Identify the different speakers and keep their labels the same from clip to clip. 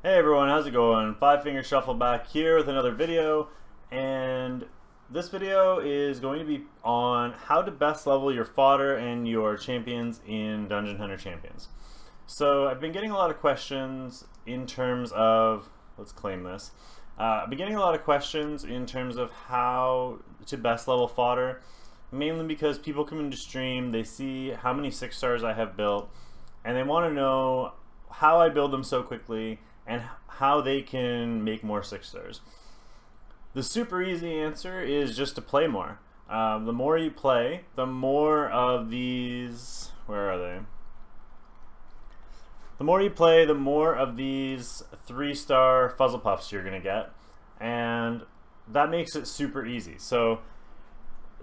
Speaker 1: Hey everyone, how's it going? Five Finger Shuffle back here with another video, and this video is going to be on how to best level your fodder and your champions in Dungeon Hunter Champions. So I've been getting a lot of questions in terms of, let's claim this, I've been getting a lot of questions in terms of how to best level fodder, mainly because people come into stream, they see how many 6 stars I have built, and they want to know how I build them so quickly and how they can make more 6 stars. The super easy answer is just to play more. The more you play, the more of these, where are they? The more you play, the more of these 3-star Fuzzle Puffs you're gonna get, and that makes it super easy. So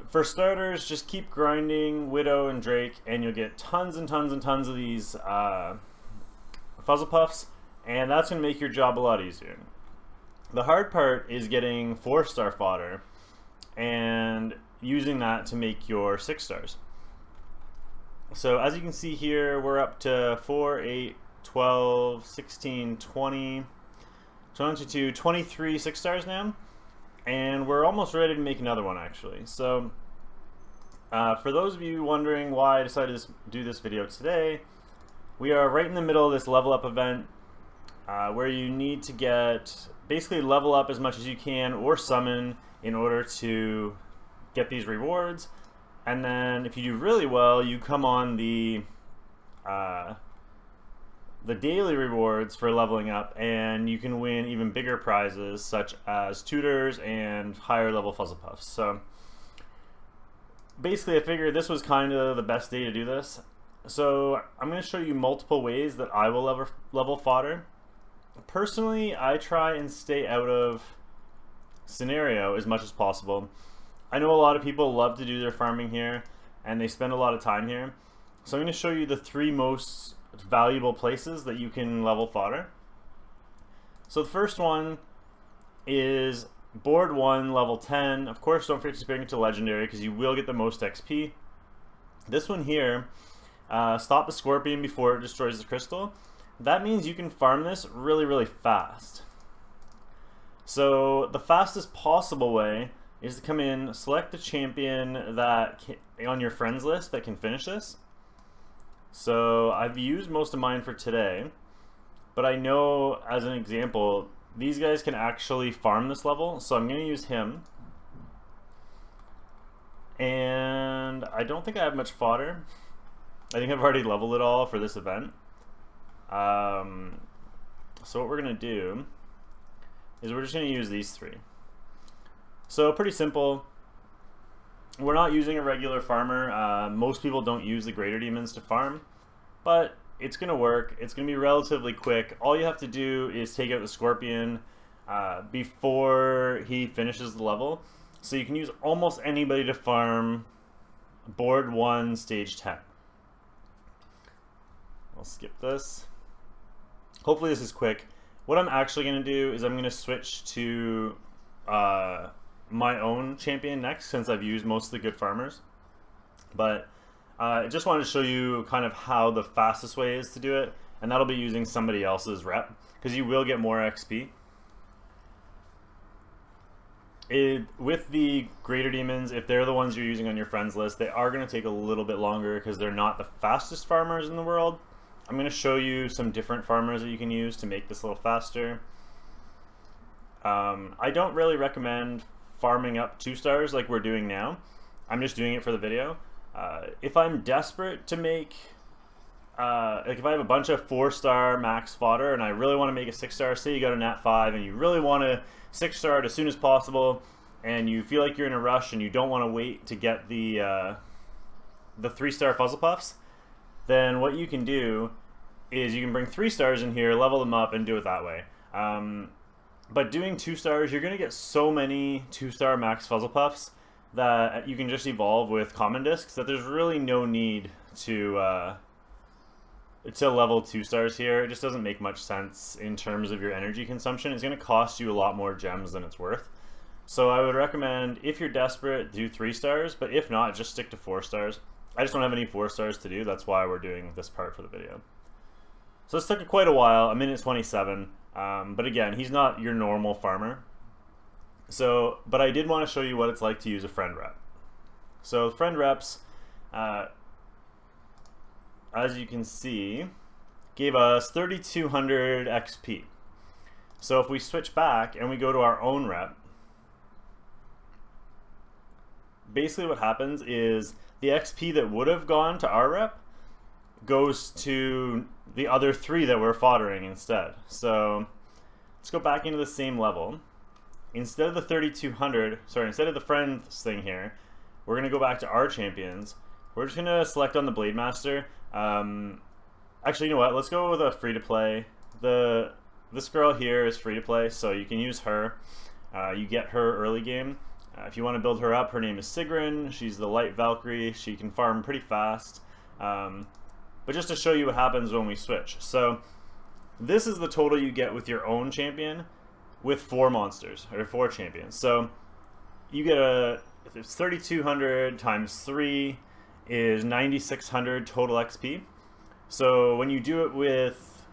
Speaker 1: for starters, just keep grinding Widow and Drake and you'll get tons and tons and tons of these Fuzzle Puffs, and that's going to make your job a lot easier. The hard part is getting 4-star fodder and using that to make your 6 stars. So as you can see here, we're up to 4, 8, 12, 16, 20, 22, 23 6 stars now, and we're almost ready to make another one actually. So for those of you wondering why I decided to do this video today, we are right in the middle of this level up event where you need to basically level up as much as you can or summon in order to get these rewards. And then if you do really well, you come on the daily rewards for leveling up, and you can win even bigger prizes such as tutors and higher level Fuzzle Puffs. So basically I figured this was kind of the best day to do this. So I'm going to show you multiple ways that I will level fodder. Personally, I try and stay out of scenario as much as possible. I know a lot of people love to do their farming here and they spend a lot of time here. So I'm going to show you the 3 most valuable places that you can level fodder. So the first one is board 1, level 10. Of course, don't forget to bring it to legendary because you will get the most XP. This one here, stop the scorpion before it destroys the crystal. That means you can farm this really fast. So the fastest possible way is to come in, select the champion that on your friends list that can finish this. So I've used most of mine for today, but I know as an example these guys can actually farm this level, so I'm going to use him. And I don't think I have much fodder. I think I've already leveled it all for this event. So what we're going to do is we're just going to use these 3. So pretty simple. We're not using a regular farmer. Most people don't use the greater demons to farm, but it's going to work. It's going to be relatively quick. All you have to do is take out the scorpion before he finishes the level. So you can use almost anybody to farm board 1, stage 10. I'll skip this. Hopefully this is quick. What I'm actually going to do is I'm going to switch to my own champion next, since I've used most of the good farmers. But I just wanted to show you kind of how the fastest way is to do it, and that'll be using somebody else's rep, because you will get more XP. With the greater demons, if they're the ones you're using on your friends list, they are going to take a little bit longer because they're not the fastest farmers in the world. I'm going to show you some different farmers that you can use to make this a little faster. I don't really recommend farming up 2 stars like we're doing now. I'm just doing it for the video. If I'm desperate to make, like if I have a bunch of 4-star max fodder and I really want to make a 6-star, say you got a nat 5 and you really want a 6-star as soon as possible, and you feel like you're in a rush and you don't want to wait to get the 3-star Fuzzle Puffs, then what you can do is you can bring 3 stars in here, level them up, and do it that way. But doing 2 stars, you're going to get so many 2-star max Fuzzle Puffs that you can just evolve with common discs that there's really no need to level 2 stars here. It just doesn't make much sense in terms of your energy consumption. It's going to cost you a lot more gems than it's worth. So I would recommend, if you're desperate, do 3 stars, but if not, just stick to 4 stars. I just don't have any 4 stars to do. That's why we're doing this part for the video. So this took quite a while, 1:27. But again, he's not your normal farmer. So, but I did want to show you what it's like to use a friend rep. So friend reps, as you can see, gave us 3,200 XP. So if we switch back and we go to our own rep, basically what happens is the XP that would have gone to our rep goes to the other 3 that we're foddering instead. So let's go back into the same level. Instead of the 3,200, sorry, instead of the friends thing here, we're going to go back to our champions. We're just going to select on the Blade Master. Actually, you know what? Let's go with a free-to-play. This girl here is free-to-play, so you can use her. You get her early game. If you want to build her up, her name is Sigrun. She's the Light Valkyrie. She can farm pretty fast. But just to show you what happens when we switch. So this is the total you get with your own champion with 4 monsters, or 4 champions. So you get if it's 3,200 times 3 is 9,600 total XP. So when you do it with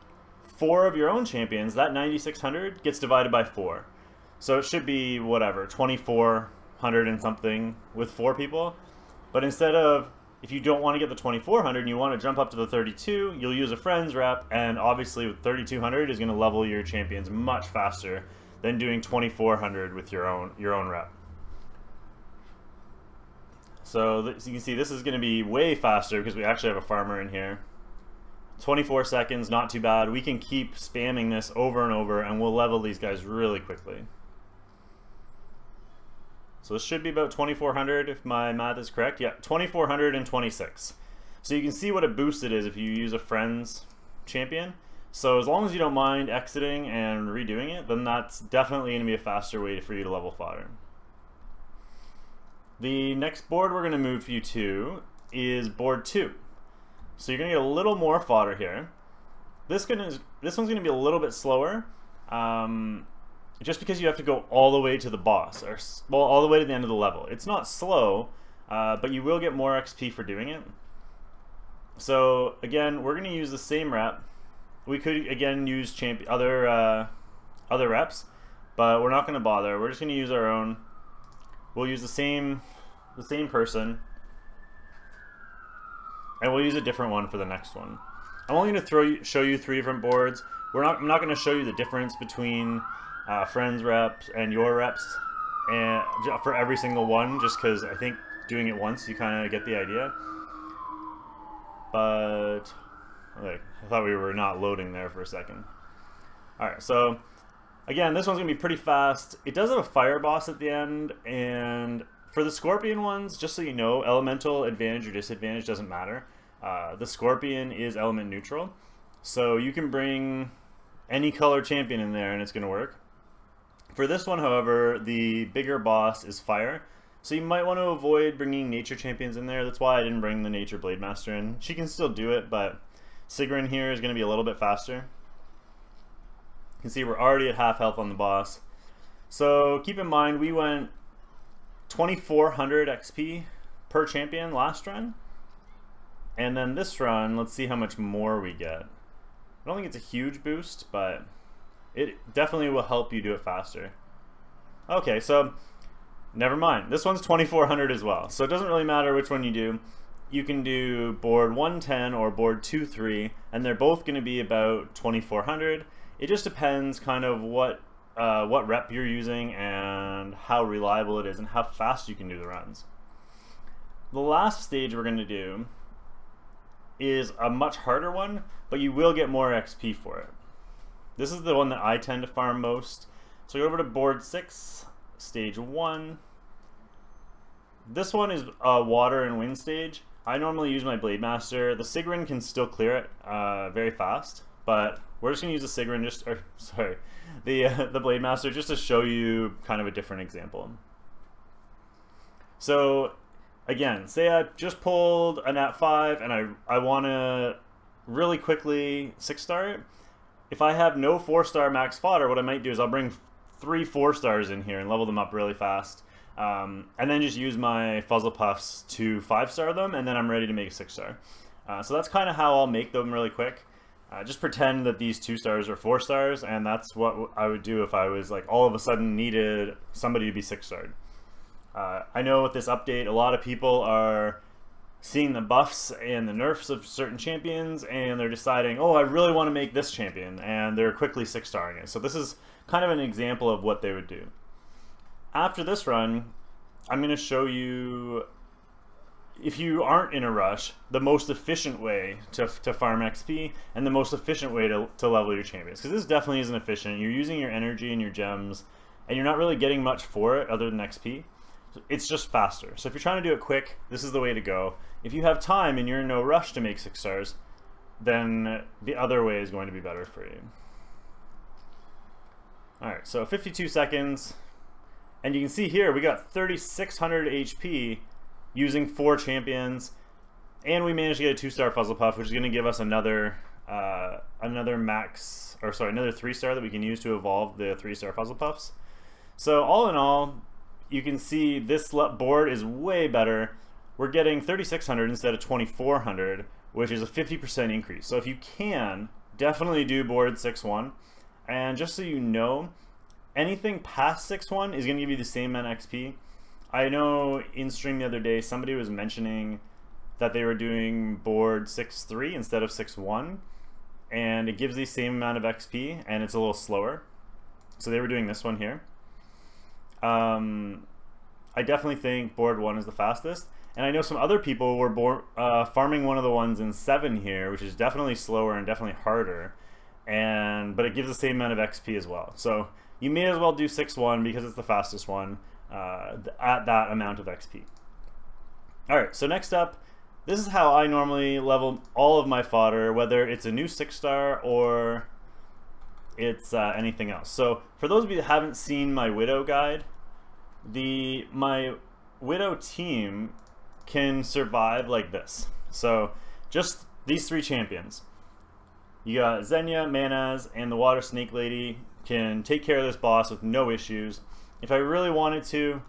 Speaker 1: 4 of your own champions, that 9,600 gets divided by 4. So it should be, whatever, 2,400 and something with 4 people. But instead of, if you don't want to get the 2,400 and you want to jump up to the 32, you'll use a friend's rep, and obviously with 3,200 is going to level your champions much faster than doing 2,400 with your own rep. So you can see this is going to be way faster because we actually have a farmer in here. 24 seconds, not too bad. We can keep spamming this over and over and we'll level these guys really quickly. So this should be about 2,400 if my math is correct. Yeah, 2,426. So you can see what a boost it is if you use a friend's champion. So as long as you don't mind exiting and redoing it, then that's definitely going to be a faster way for you to level fodder. The next board we're going to move you to is board 2. So you're going to get a little more fodder here. This one's going to be a little bit slower. Just because you have to go all the way to the boss, or well, all the way to the end of the level. It's not slow, but you will get more XP for doing it. So again, we're going to use the same rep. We could again use other reps, but we're not going to bother. We're just going to use our own. We'll use the same person, and we'll use a different one for the next one. I'm only going to show you 3 different boards. I'm not going to show you the difference between friends reps and your reps and for every single one, just because I think doing it once you kind of get the idea. But I thought we were not loading there for a second. Alright, so again, this one's gonna be pretty fast. It does have a fire boss at the end, and for the scorpion ones, just so you know, elemental advantage or disadvantage doesn't matter. The scorpion is element neutral, so you can bring any color champion in there and it's gonna work. For this one, however, the bigger boss is fire, so you might want to avoid bringing nature champions in there. That's why I didn't bring the nature blade master in. She can still do it, but Sigrun here is going to be a little bit faster. You can see we're already at half health on the boss. So keep in mind, we went 2,400 XP per champion last run, and then this run, let's see how much more we get. I don't think it's a huge boost, but it definitely will help you do it faster. Okay, so never mind. This one's 2,400 as well, so it doesn't really matter which one you do. You can do board 110 or board 2-3, and they're both going to be about 2,400. It just depends kind of what rep you're using and how reliable it is and how fast you can do the runs. The last stage we're going to do is a much harder one, but you will get more XP for it. This is the one that I tend to farm most. So go over to board 6, stage 1. This one is a water and wind stage. I normally use my Blade Master. The Sigrun can still clear it very fast, but we're just gonna use the Sigrun the Blade Master just to show you kind of a different example. So again, say I just pulled a nat 5 and I want to really quickly 6-star it. If I have no 4-star max fodder, what I might do is I'll bring 3 4-stars in here and level them up really fast. And then just use my Fuzzle Puffs to 5-star them, and then I'm ready to make a 6-star. So that's kind of how I'll make them really quick. Just pretend that these 2 stars are 4 stars, and that's what I would do if I was like all of a sudden needed somebody to be 6-starred. I know with this update, a lot of people are seeing the buffs and the nerfs of certain champions, and they're deciding, oh, I really want to make this champion, and they're quickly 6-starring it. So this is kind of an example of what they would do. After this run, I'm going to show you, if you aren't in a rush, the most efficient way to farm XP and the most efficient way to level your champions. Because this definitely isn't efficient. You're using your energy and your gems, and you're not really getting much for it other than XP. It's just faster. So if you're trying to do it quick, this is the way to go. If you have time and you're in no rush to make 6 stars, then the other way is going to be better for you. Alright, so 52 seconds. And you can see here, we got 3,600 HP using 4 champions, and we managed to get a 2-star Fuzzle Puff, which is going to give us another another 3-star that we can use to evolve the 3-star Fuzzle Puffs. So all in all, you can see this board is way better. We're getting 3,600 instead of 2,400, which is a 50% increase. So if you can, definitely do board 6-1. And just so you know, anything past 6-1 is going to give you the same amount of XP. I know in stream the other day somebody was mentioning that they were doing board 6-3 instead of 6-1, and it gives the same amount of XP and it's a little slower. So they were doing this one here. I definitely think board 1 is the fastest, and I know some other people were farming one of the ones in 7 here, which is definitely slower and definitely harder, but it gives the same amount of XP as well. So you may as well do 6-1 because it's the fastest one at that amount of XP. Alright, so next up, this is how I normally level all of my fodder, whether it's a new 6-star or it's anything else. So for those of you that haven't seen my Widow guide, my Widow team can survive like this. So just these 3 champions. You got Xenia, Manaz, and the Water Snake Lady can take care of this boss with no issues. If I really wanted to,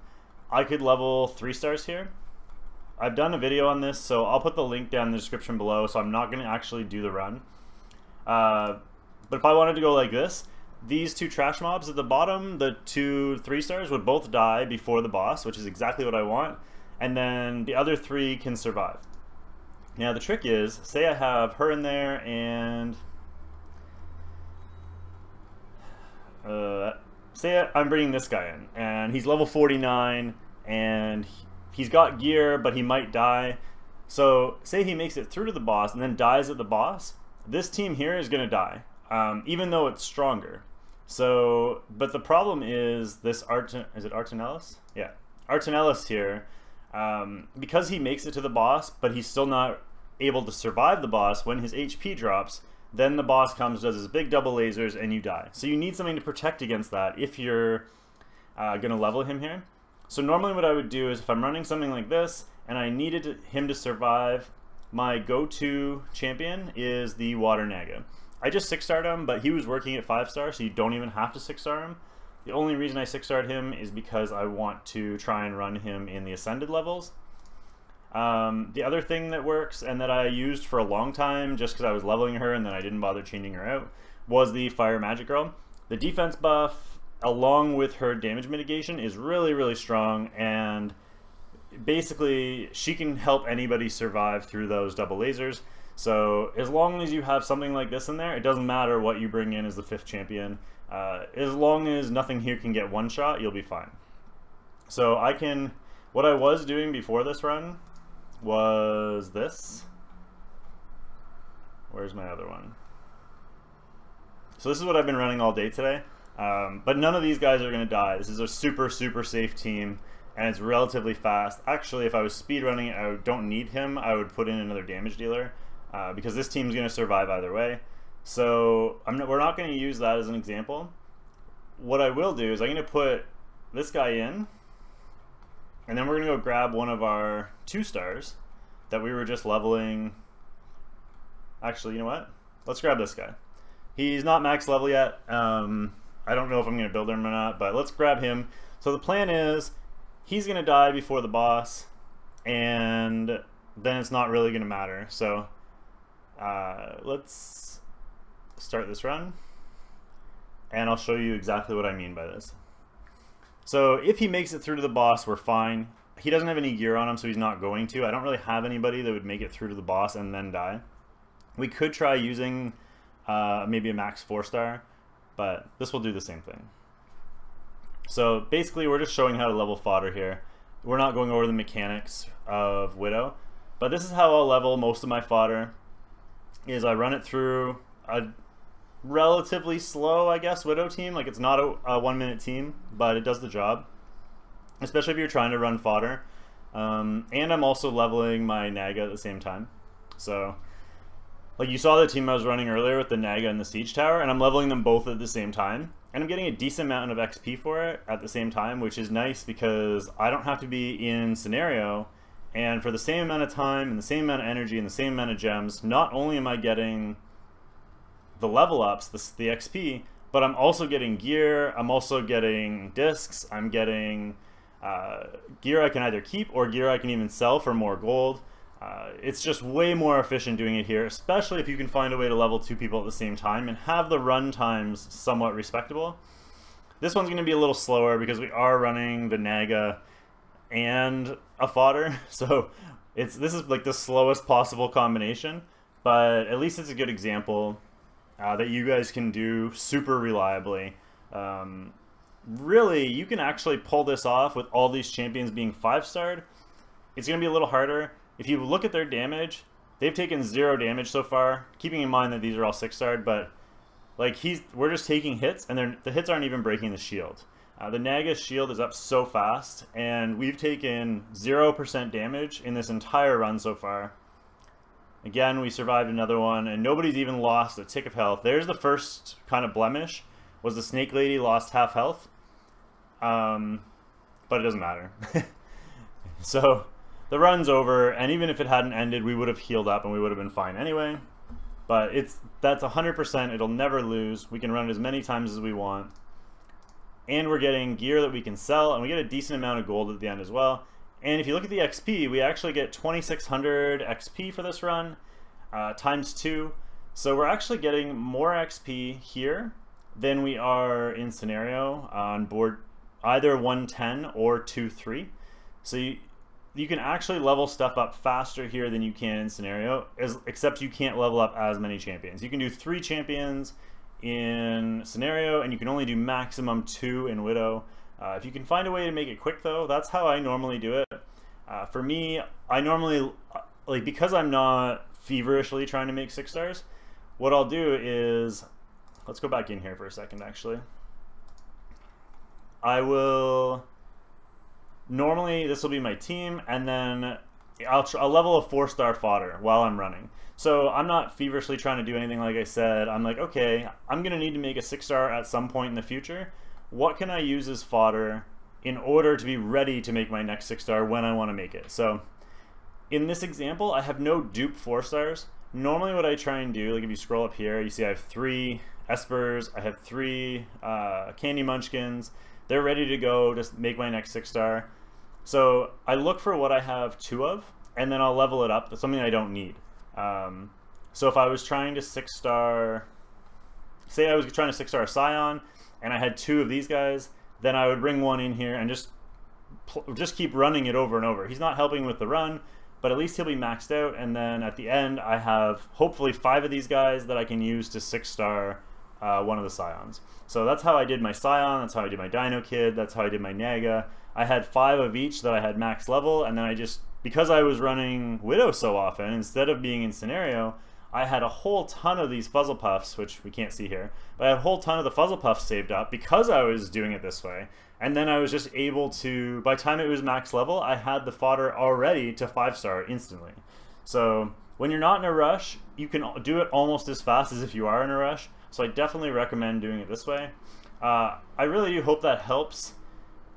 Speaker 1: I could level 3 stars here. I've done a video on this, so I'll put the link down in the description below, so I'm not going to actually do the run. But if I wanted to go like this, these 2 trash mobs at the bottom, the 2 3-stars, would both die before the boss, which is exactly what I want, and then the other 3 can survive. Now the trick is, say I have her in there and say I'm bringing this guy in, and he's level 49, and he's got gear, but he might die. So say he makes it through to the boss and then dies at the boss, this team here is going to die, even though it's stronger. So, but the problem is this is it Artanellus? Yeah, Artanellus here, because he makes it to the boss, but he's still not able to survive the boss. When his HP drops, then the boss comes, does his big double lasers, and you die. So you need something to protect against that if you're going to level him here. So normally what I would do is if I'm running something like this and I needed him to survive, my go-to champion is the Water Naga. I just 6-starred him, but he was working at 5-star, so you don't even have to 6-star him. The only reason I 6-starred him is because I want to try and run him in the Ascended levels. The other thing that works, and that I used for a long time just because I was leveling her and then I didn't bother changing her out, was the Fire Magic Girl. The defense buff, along with her damage mitigation, is really, really strong, and basically she can help anybody survive through those double lasers. So as long as you have something like this in there, it doesn't matter what you bring in as the 5th champion. As long as nothing here can get one shot, you'll be fine. So what I was doing before this run was this. Where's my other one? So this is what I've been running all day today. But none of these guys are going to die. This is a super, super safe team, and it's relatively fast. Actually, if I was speedrunning it, I don't need him. I would put in another damage dealer, because this team's going to survive either way. So we're not going to use that as an example. What I will do is I'm going to put this guy in, and then we're going to go grab one of our 2-stars that we were just leveling. Actually, you know what? Let's grab this guy. He's not max level yet. I don't know if I'm going to build him or not, but let's grab him. So the plan is he's going to die before the boss, and then it's not really going to matter. So let's start this run, and I'll show you exactly what I mean by this. So if he makes it through to the boss, we're fine. He doesn't have any gear on him, so he's not going to. I don't really have anybody that would make it through to the boss and then die. We could try using maybe a max 4-star, but this will do the same thing. So basically we're just showing how to level Fodder here. We're not going over the mechanics of Widow, but this is how I'll level most of my Fodder. Is I run it through a relatively slow, I guess, Widow team. Like, it's not a 1-minute team, but it does the job, especially if you're trying to run Fodder. And I'm also leveling my Naga at the same time. So, like, you saw the team I was running earlier with the Naga and the Siege Tower, and I'm leveling them both at the same time. And I'm getting a decent amount of XP for it at the same time, which is nice because I don't have to be in scenario. And for the same amount of time and the same amount of energy and the same amount of gems, not only am I getting the level ups, the XP, but I'm also getting gear, I'm also getting discs, I'm getting gear I can either keep or gear I can even sell for more gold. It's just way more efficient doing it here, especially if you can find a way to level 2 people at the same time and have the run times somewhat respectable. This one's going to be a little slower because we are running the Naga and a Fodder, so this is like the slowest possible combination, but at least it's a good example that you guys can do super reliably. Really, you can actually pull this off with all these champions being 5-starred. It's going to be a little harder. If you look at their damage, they've taken 0 damage so far, keeping in mind that these are all 6-starred, but like we're just taking hits, and the hits aren't even breaking the shield. The Naga's shield is up so fast, and we've taken 0% damage in this entire run so far. Again, we survived another one, and nobody's even lost a tick of health. There's the first kind of blemish, was the Snake Lady lost half health. But it doesn't matter. So the run's over, and even if it hadn't ended, we would have healed up and we would have been fine anyway. But that's 100%, it'll never lose. We can run it as many times as we want. And we're getting gear that we can sell, and we get a decent amount of gold at the end as well. And if you look at the XP, we actually get 2,600 XP for this run, times 2. So we're actually getting more XP here than we are in scenario on board either 110 or 2-3. So you can actually level stuff up faster here than you can in scenario, except you can't level up as many champions. You can do 3 champions in scenario, and you can only do maximum 2 in Widow. If you can find a way to make it quick though, that's how I normally do it. For me, I normally, like, because I'm not feverishly trying to make 6-stars, what I'll do is, let's go back in here for a second actually. Normally this will be my team, and then I'll level a 4-star Fodder while I'm running. So I'm not feverishly trying to do anything. Like I said, I'm like, okay, I'm gonna need to make a 6-star at some point in the future. What can I use as Fodder in order to be ready to make my next 6-star when I want to make it? So in this example, I have no dupe 4-stars. Normally what I try and do, like if you scroll up here, you see I have 3 Espers, I have 3 Candy Munchkins. They're ready to go to make my next 6-star. So I look for what I have 2 of, and then I'll level it up to something I don't need. So if I was trying to 6-star, say I was trying to 6-star Scion, and I had 2 of these guys, then I would bring 1 in here and just keep running it over and over. He's not helping with the run, but at least he'll be maxed out, and then at the end I have hopefully 5 of these guys that I can use to 6-star one of the Scions. So that's how I did my Scion, that's how I did my Dino Kid, that's how I did my Naga. I had 5 of each that I had max level, and then because I was running Widow so often, instead of being in scenario, I had a whole ton of these Fuzzle Puffs, which we can't see here, but I had a whole ton of the Fuzzle Puffs saved up because I was doing it this way. And then I was just able to, by the time it was max level, I had the Fodder already to 5-star instantly. So when you're not in a rush, you can do it almost as fast as if you are in a rush. So I definitely recommend doing it this way. I really do hope that helps.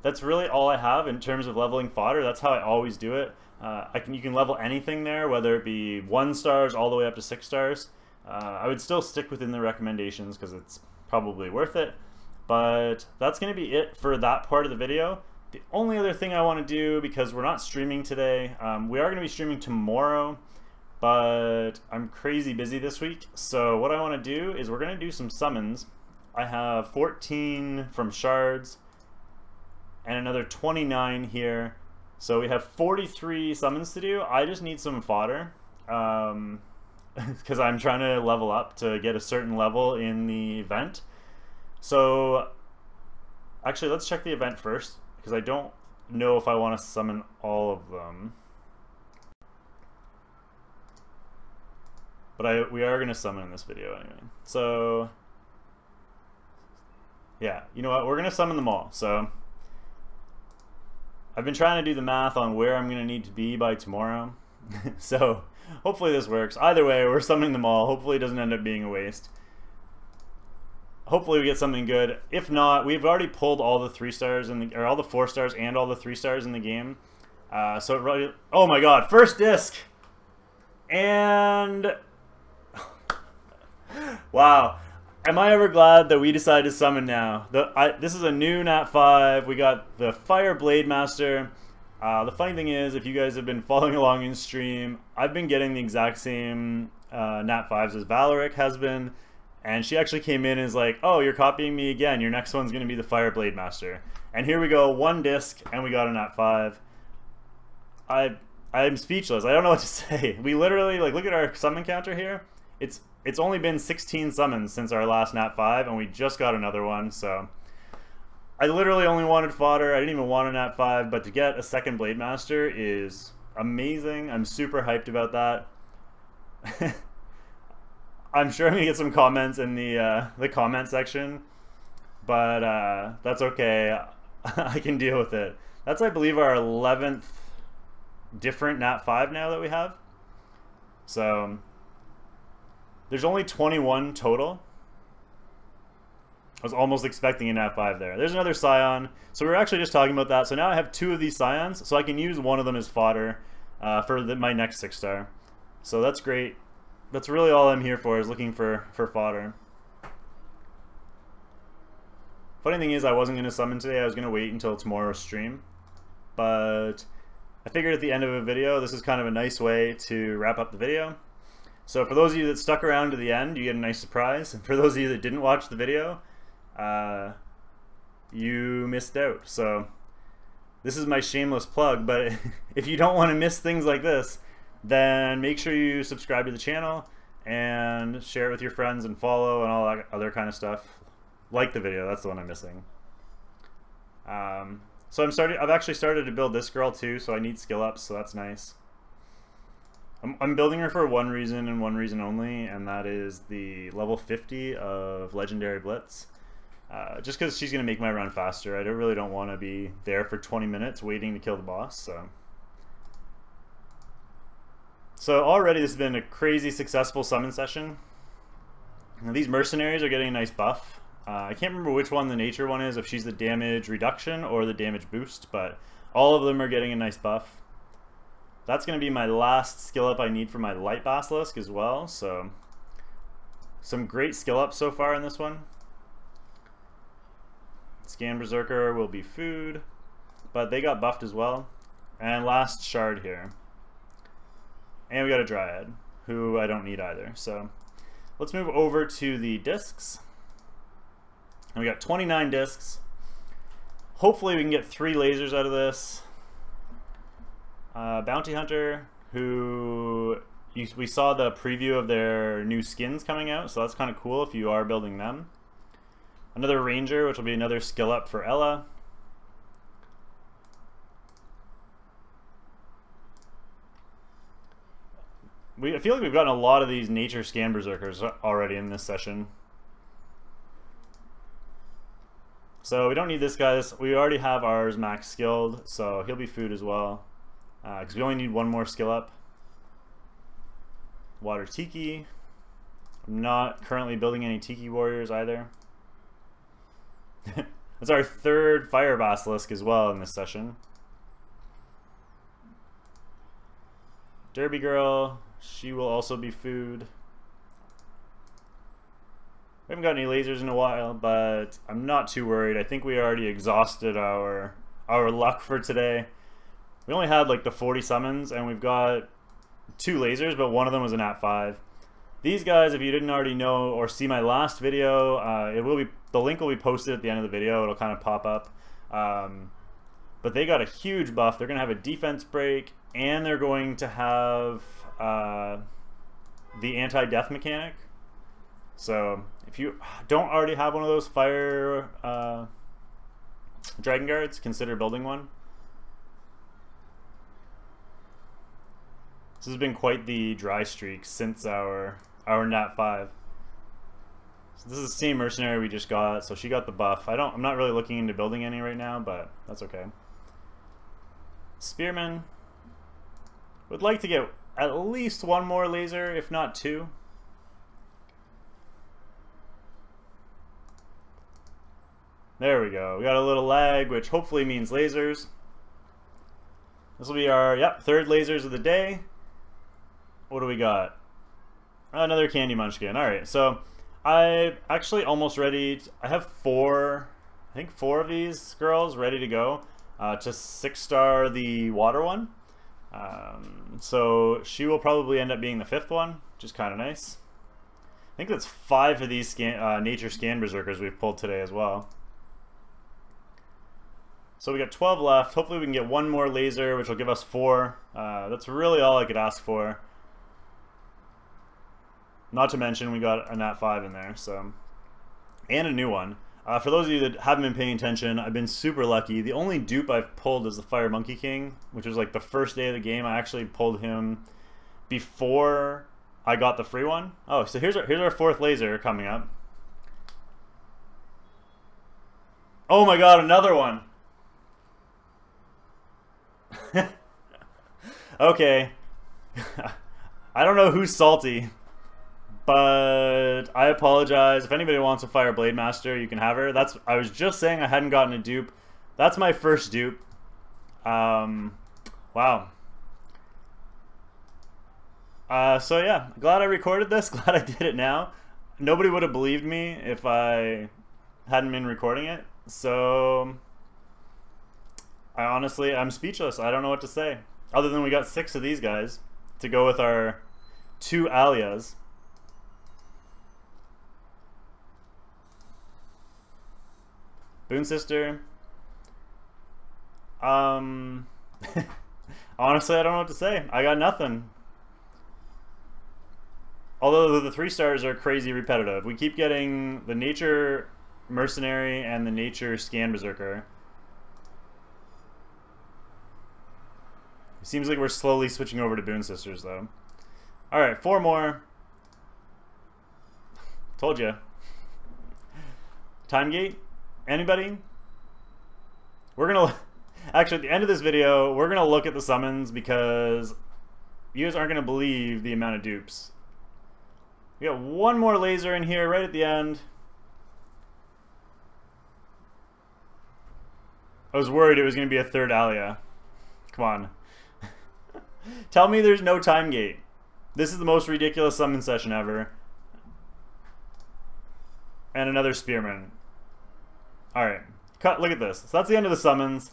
Speaker 1: That's really all I have in terms of leveling Fodder. That's how I always do it. You can level anything there, whether it be 1-stars all the way up to 6-stars. I would still stick within the recommendations because it's probably worth it. But that's going to be it for that part of the video. The only other thing I want to do, because we're not streaming today, we are going to be streaming tomorrow. but I'm crazy busy this week. So what I want to do is we're going to do some summons. I have 14 from shards and another 29 here. So we have 43 summons to do. I just need some fodder because I'm trying to level up to get a certain level in the event. So actually, let's check the event first because I don't know if I want to summon all of them. But we are going to summon in this video anyway. So yeah, you know what? We're going to summon them all. So I've been trying to do the math on where I'm going to need to be by tomorrow. So hopefully this works. Either way, we're summoning them all. Hopefully it doesn't end up being a waste. Hopefully we get something good. If not, we've already pulled all the 3 stars in the, or all the 4 stars and all the 3 stars in the game. So it really, oh my god, first disc! And wow. Am I ever glad that we decided to summon now? This is a new Nat 5. We got the Fire Blade Master. The funny thing is, if you guys have been following along in stream, I've been getting the exact same Nat 5s as Valeric has been. And she actually came in and is like, oh, you're copying me again. Your next one's going to be the Fire Blade Master. And here we go, 1 disc, and we got a Nat 5. I'm speechless. I don't know what to say. We literally, like, look at our summon counter here. It's only been 16 summons since our last Nat 5, and we just got another one, so I literally only wanted fodder. I didn't even want a Nat 5, but to get a second Blade Master is amazing. I'm super hyped about that. I'm sure I'm gonna get some comments in the comment section, but that's okay. I can deal with it. That's, I believe, our 11th different Nat 5 now that we have. So there's only 21 total. I was almost expecting a Nat 5 there. There's another Scion. So we were actually just talking about that. So now I have 2 of these Scions, so I can use one of them as fodder for my next 6 star. So that's great. That's really all I'm here for, is looking for fodder. Funny thing is, I wasn't going to summon today. I was going to wait until tomorrow's stream. But I figured at the end of a video, this is kind of a nice way to wrap up the video. So for those of you that stuck around to the end, you get a nice surprise. And for those of you that didn't watch the video, you missed out. So this is my shameless plug, but if you don't want to miss things like this, then make sure you subscribe to the channel and share it with your friends and follow and all that other kind of stuff. Like the video, that's the one I'm missing. So I've actually started to build this girl too, so I need skill ups, so that's nice. I'm building her for one reason and one reason only, and that is the level 50 of Legendary Blitz. Just because she's going to make my run faster. I really don't want to be there for 20 minutes waiting to kill the boss. So already this has been a crazy successful summon session. Now these mercenaries are getting a nice buff. I can't remember which one the nature one is, if she's the damage reduction or the damage boost, but all of them are getting a nice buff. That's going to be my last skill up I need for my Light Basilisk as well, so some great skill ups so far in this one. Scan Berserker will be food, but they got buffed as well. And last shard here. And we got a Dryad, who I don't need either. So let's move over to the discs. And we got 29 discs. Hopefully we can get 3 lasers out of this. Bounty Hunter, who we saw the preview of their new skins coming out, so that's kind of cool if you are building them. Another Ranger, which will be another skill up for Ella. I feel like we've gotten a lot of these Nature Scan Berserkers already in this session. So we don't need this guy. We already have ours max skilled, so he'll be food as well. Because we only need 1 more skill up. Water Tiki. I'm not currently building any Tiki Warriors either. That's our 3rd Fire Basilisk as well in this session. Derby Girl, she will also be food. We haven't got any lasers in a while, but I'm not too worried. I think we already exhausted our luck for today. We only had like the 40 summons, and we've got 2 lasers, but one of them was an Nat 5. These guys, if you didn't already know or see my last video, the link will be posted at the end of the video. It'll kind of pop up. But they got a huge buff. They're going to have a defense break, and they're going to have the anti-death mechanic. So if you don't already have one of those fire Dragon Guards, consider building one. This has been quite the dry streak since our Nat 5. So this is the same mercenary we just got, so she got the buff. I'm not really looking into building any right now, but that's okay. Spearman. Would like to get at least one more laser, if not 2. There we go. We got a little lag, which hopefully means lasers. This will be our, third lasers of the day. What do we got? Another Candy Munchkin. Alright, so I actually almost ready. I have 4, I think 4 of these girls ready to go to 6-star the water one. So she will probably end up being the 5th one, which is kind of nice. I think that's 5 of these Nature Scan Berserkers we've pulled today as well. So we got 12 left. Hopefully we can get one more laser, which will give us 4. That's really all I could ask for. Not to mention we got a Nat 5 in there, so, and a new one. For those of you that haven't been paying attention, I've been super lucky. The only dupe I've pulled is the Fire Monkey King, which was like the first day of the game. I actually pulled him before I got the free one. Oh, so here's our 4th laser coming up. Oh my god, another one! Okay. I don't know who's salty, but I apologize. If anybody wants a Fire Blade Master, you can have her. I was just saying I hadn't gotten a dupe. That's my first dupe. Wow. So yeah, glad I recorded this. Glad I did it now. Nobody would have believed me if I hadn't been recording it. So I'm speechless. I don't know what to say. Other than we got 6 of these guys to go with our 2 Alias. Boon Sister. Honestly, I don't know what to say. I got nothing. Although the 3 stars are crazy repetitive. We keep getting the Nature Mercenary and the Nature Scan Berserker. It seems like we're slowly switching over to Boon Sisters, though. Alright, 4 more. Told ya. Time gate? Anybody? We're gonna... Actually, at the end of this video, we're gonna look at the summons because you guys aren't gonna believe the amount of dupes. We got one more laser in here right at the end. I was worried it was gonna be a 3rd Alia. Come on. Tell me there's no time gate. This is the most ridiculous summon session ever. And another Spearman. Alright. Look at this. So that's the end of the summons.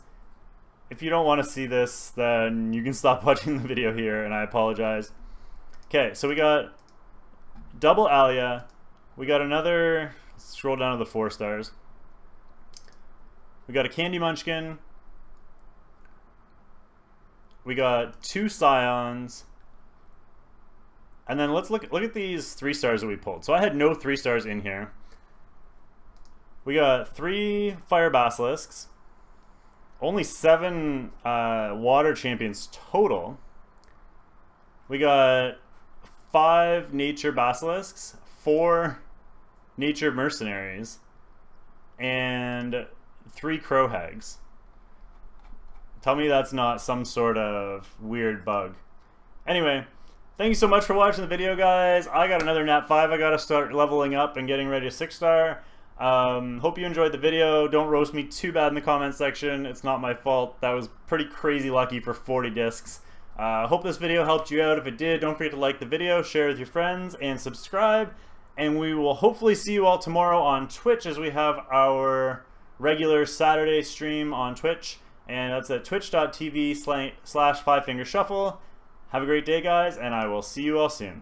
Speaker 1: If you don't want to see this, then you can stop watching the video here, and I apologize. Okay, so we got double Alia. We got another... Scroll down to the 4 stars. We got a Candy Munchkin. We got 2 Scions. And then let's look at these 3 stars that we pulled. So I had no 3 stars in here. We got 3 Fire Basilisks. Only 7 Water Champions total. We got 5 Nature Basilisks, 4 Nature Mercenaries, and 3 Crowhags. Tell me that's not some sort of weird bug. Anyway, thank you so much for watching the video, guys. I got another Nat 5 I gotta start leveling up and getting ready to 6-star. Hope you enjoyed the video. Don't roast me too bad in the comment section. It's not my fault. That was pretty crazy lucky for 40 discs. Hope this video helped you out. If it did, don't forget to like the video, share with your friends, and subscribe. And we will hopefully see you all tomorrow on Twitch as we have our regular Saturday stream on Twitch. And that's at twitch.tv/5fingershuffle. Have a great day, guys, and I will see you all soon.